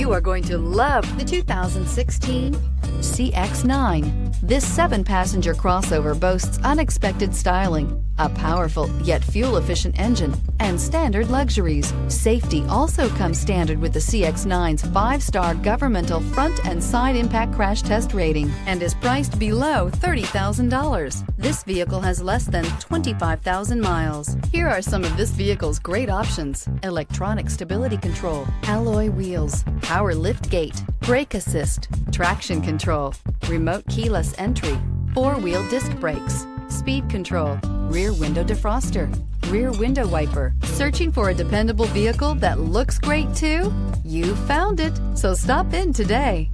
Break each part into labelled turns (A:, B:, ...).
A: You are going to love the 2016 CX-9. This 7-passenger crossover boasts unexpected styling, a powerful yet fuel-efficient engine, and standard luxuries. Safety also comes standard with the CX-9's 5-star governmental front and side impact crash test rating and is priced below $30,000. This vehicle has less than 25,000 miles. Here are some of this vehicle's great options: electronic stability control, alloy wheels, power lift gate, brake assist, traction control, remote keyless entry, 4-wheel disc brakes, speed control, rear window defroster, rear window wiper. Searching for a dependable vehicle that looks great too? You found it, so stop in today.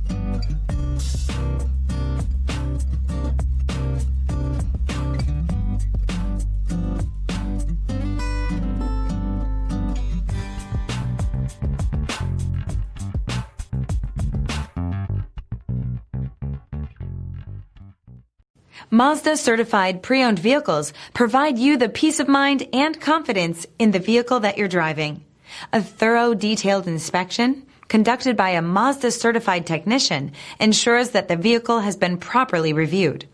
B: Mazda certified pre-owned vehicles provide you the peace of mind and confidence in the vehicle that you're driving. A thorough, detailed inspection conducted by a Mazda certified technician ensures that the vehicle has been properly reviewed.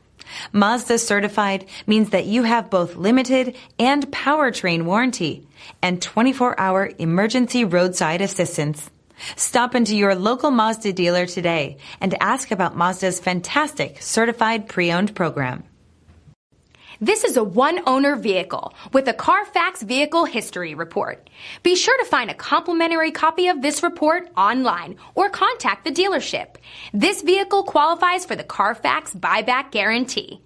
B: Mazda certified means that you have both limited and powertrain warranty and 24-hour emergency roadside assistance. Stop into your local Mazda dealer today and ask about Mazda's fantastic certified pre-owned program.
C: This is a one-owner vehicle with a Carfax Vehicle History Report. Be sure to find a complimentary copy of this report online or contact the dealership. This vehicle qualifies for the Carfax Buyback Guarantee.